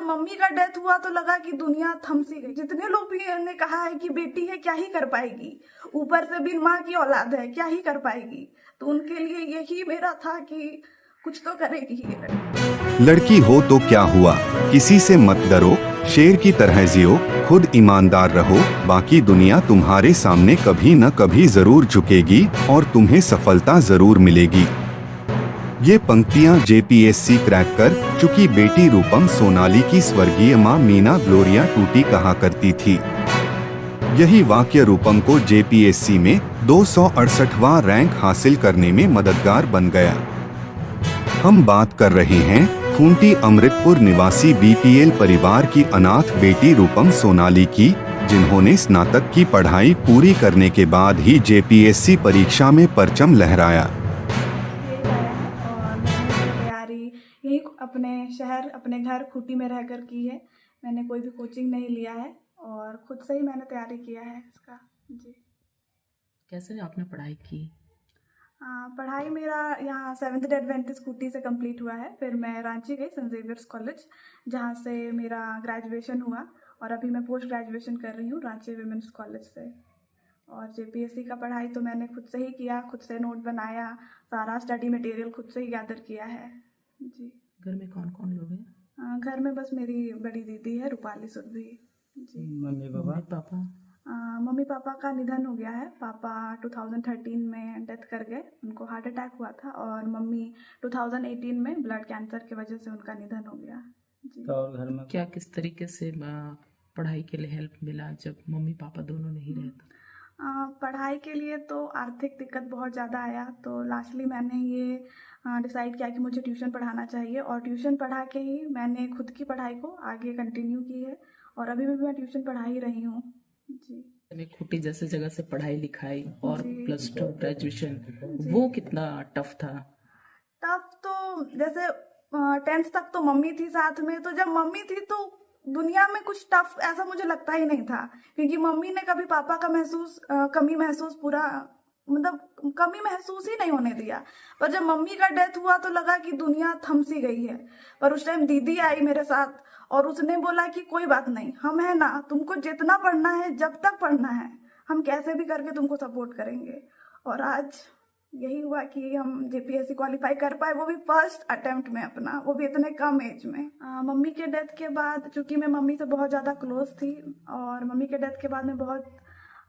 जब मम्मी का डेथ हुआ तो लगा कि दुनिया थम सी गई। जितने लोग भी ने कहा है कि बेटी है क्या ही कर पाएगी, ऊपर से बिन माँ की औलाद है क्या ही कर पाएगी, तो उनके लिए यही मेरा था कि कुछ तो करेगी ये लड़की। लड़की हो तो क्या हुआ, किसी से मत डरो, शेर की तरह जियो, खुद ईमानदार रहो, बाकी दुनिया तुम्हारे सामने कभी न कभी जरूर झुकेगी और तुम्हें सफलता जरूर मिलेगी। ये पंक्तियां जेपीएससी क्रैक कर चुकी बेटी रूपम सोनाली की स्वर्गीय मां मीना ग्लोरिया टूटी कहा करती थी। यही वाक्य रूपम को जेपीएससी में 268वां रैंक हासिल करने में मददगार बन गया। हम बात कर रहे हैं खूंटी अमृतपुर निवासी बीपीएल परिवार की अनाथ बेटी रूपम सोनाली की, जिन्होंने स्नातक की पढ़ाई पूरी करने के बाद ही जेपीएससी परीक्षा में परचम लहराया। यही अपने शहर अपने घर खूंटी में रहकर की है। मैंने कोई भी कोचिंग नहीं लिया है और खुद से ही मैंने तैयारी किया है इसका। जी। कैसे आपने पढ़ाई की? पढ़ाई मेरा यहाँ 7th डे एडवेंटिस्ट खूंटी से कंप्लीट हुआ है। फिर मैं रांची गई सेंट जेवियर्स कॉलेज, जहाँ से मेरा ग्रेजुएशन हुआ और अभी मैं पोस्ट ग्रेजुएशन कर रही हूँ रांची विमेंस कॉलेज से। और जेपीएससी का पढ़ाई तो मैंने खुद से ही किया, खुद से नोट बनाया, सारा स्टडी मटेरियल खुद से ही गैदर किया है। जी। घर में कौन कौन लोग हैं? घर में बस मेरी बड़ी दीदी है रूपाली सुरभि। जी। Mummy papa? मम्मी पापा का निधन हो गया है। पापा 2013 में डेथ कर गए, उनको हार्ट अटैक हुआ था, और मम्मी 2018 में ब्लड कैंसर की वजह से उनका निधन हो गया। जी। तो और घर में क्या किस तरीके से पढ़ाई के लिए हेल्प मिला जब मम्मी पापा दोनों नहीं रहे? पढ़ाई के लिए तो आर्थिक दिक्कत बहुत ज़्यादा आया, तो लास्टली मैंने ये डिसाइड किया कि मुझे ट्यूशन पढ़ाना चाहिए, और ट्यूशन पढ़ा के ही मैंने खुद की पढ़ाई को आगे कंटिन्यू की है, और अभी भी मैं ट्यूशन पढ़ा ही रही हूँ। जी। खूंटी जैसे जगह से पढ़ाई लिखाई और +2 ग्रेजुएशन, वो कितना टफ था? टफ तो जैसे 10th तक तो मम्मी थी साथ में, तो जब मम्मी थी तो दुनिया में कुछ टफ ऐसा मुझे लगता ही नहीं था, क्योंकि मम्मी ने कभी पापा का कमी महसूस पूरा मतलब कमी महसूस ही नहीं होने दिया। पर जब मम्मी का डेथ हुआ तो लगा कि दुनिया थम सी गई है। पर उस टाइम दीदी आई मेरे साथ और उसने बोला कि कोई बात नहीं, हम है ना, तुमको जितना पढ़ना है जब तक पढ़ना है हम कैसे भी करके तुमको सपोर्ट करेंगे। और आज यही हुआ कि हम जेपीएससी क्वालिफाई कर पाए, वो भी फर्स्ट अटेम्प्ट में अपना, वो भी इतने कम एज में। मम्मी के डेथ के बाद, चूंकि मैं मम्मी से बहुत ज़्यादा क्लोज थी, और मम्मी के डेथ के बाद मैं बहुत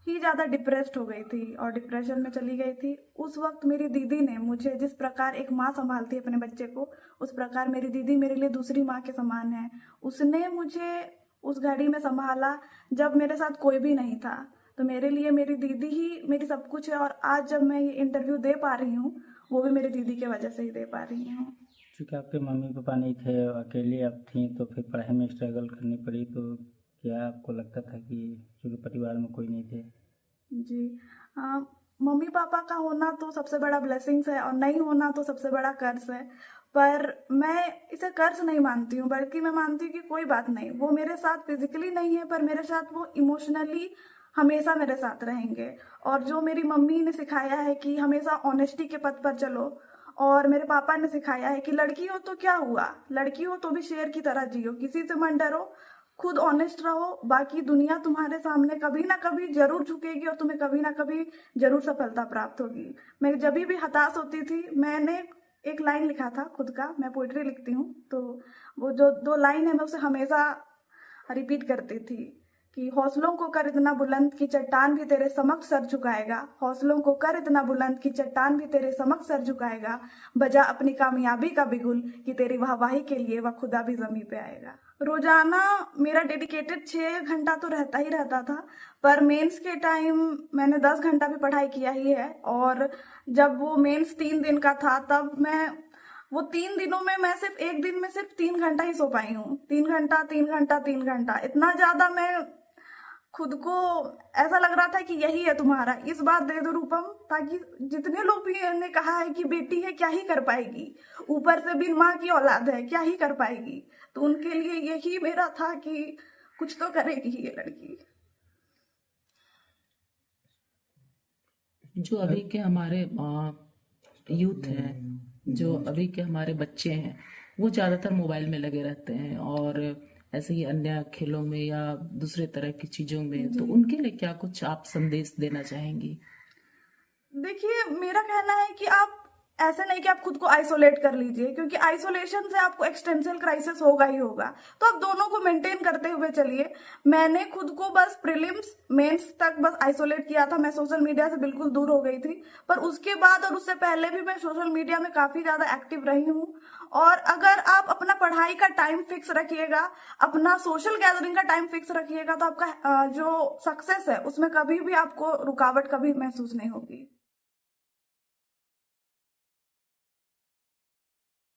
ही ज़्यादा डिप्रेस्ड हो गई थी और डिप्रेशन में चली गई थी। उस वक्त मेरी दीदी ने मुझे, जिस प्रकार एक माँ संभालती है अपने बच्चे को, उस प्रकार मेरी दीदी मेरे लिए दूसरी माँ के समान है। उसने मुझे उस घड़ी में संभाला जब मेरे साथ कोई भी नहीं था, तो मेरे लिए मेरी दीदी ही मेरी सब कुछ है। और आज जब मैं ये इंटरव्यू दे पा रही हूँ, वो भी मेरी दीदी की वजह से ही दे पा रही हूँ। क्योंकि आपके मम्मी पापा नहीं थे, अकेली आप थी, तो फिर पढ़ाई में स्ट्रगल करनी पड़ी, तो क्या आपको लगता था कि क्योंकि परिवार में कोई नहीं थे? जी। मम्मी पापा का होना तो सबसे बड़ा ब्लेसिंग्स है, और नहीं होना तो सबसे बड़ा कर्ज है। पर मैं इसे कर्ज नहीं मानती हूँ, बल्कि मैं मानती हूँ कि कोई बात नहीं, वो मेरे साथ फिजिकली नहीं है पर मेरे साथ वो इमोशनली हमेशा मेरे साथ रहेंगे। और जो मेरी मम्मी ने सिखाया है कि हमेशा ऑनेस्टी के पथ पर चलो, और मेरे पापा ने सिखाया है कि लड़की हो तो क्या हुआ, लड़की हो तो भी शेर की तरह जियो, किसी से मत डरो, खुद ऑनेस्ट रहो, बाकी दुनिया तुम्हारे सामने कभी ना कभी जरूर झुकेगी और तुम्हें कभी ना कभी जरूर सफलता प्राप्त होगी। मैं जब भी हताश होती थी, मैंने एक लाइन लिखा था खुद का, मैं पोइट्री लिखती हूँ, तो वो जो 2 लाइन है मैं उसे हमेशा रिपीट करती थी कि हौसलों को कर इतना बुलंद कि चट्टान भी तेरे समक्ष सर झुकाएगा, हौसलों को कर इतना बुलंद कि चट्टान भी तेरे समक्ष सर झुकाएगा, बजा अपनी कामयाबी का बिगुल कि तेरी वाहवाही के लिए वह खुदा भी जमीन पे आएगा। रोजाना मेरा डेडिकेटेड 6 घंटा तो रहता ही रहता था, पर मेंस के टाइम मैंने 10 घंटा भी पढ़ाई किया ही है। और जब वो मेंस 3 दिन का था, तब मैं वो 3 दिनों में मैं सिर्फ एक दिन में सिर्फ 3 घंटा ही सो पाई हूँ। 3 घंटा 3 घंटा 3 घंटा, इतना ज्यादा मैं खुद को ऐसा लग रहा था कि यही है तुम्हारा, इस बार दे दो रूपम, ताकि जितने लोग भी ने कहा है कि बेटी है क्या ही कर पाएगी, ऊपर से बिन माँ की औलाद है क्या ही कर पाएगी, तो उनके लिए यही मेरा था कि कुछ तो करेगी ये लड़की। जो अभी के हमारे यूथ हैं, जो अभी के हमारे बच्चे हैं, वो ज़्यादातर मोबाइल में लगे रहते हैं और ऐसे ही अन्य खेलों में या दूसरे तरह की चीजों में, तो उनके लिए क्या कुछ आप संदेश देना चाहेंगी? देखिए, मेरा कहना है कि आप ऐसे नहीं कि आप खुद को आइसोलेट कर लीजिए, क्योंकि आइसोलेशन से आपको एक्सटेंशियल क्राइसिस होगा ही होगा। तो आप दोनों को मेंटेन करते हुए चलिए। मैंने खुद को बस प्रीलिम्स मेंस तक बस आइसोलेट किया था, मैं सोशल मीडिया से बिल्कुल दूर हो गई थी। पर उसके बाद और उससे पहले भी मैं सोशल मीडिया में काफी ज्यादा एक्टिव रही हूँ। और अगर आप अपना पढ़ाई का टाइम फिक्स रखिएगा, अपना सोशल गैदरिंग का टाइम फिक्स रखिएगा, तो आपका जो सक्सेस है उसमें कभी भी आपको रुकावट कभी महसूस नहीं होगी।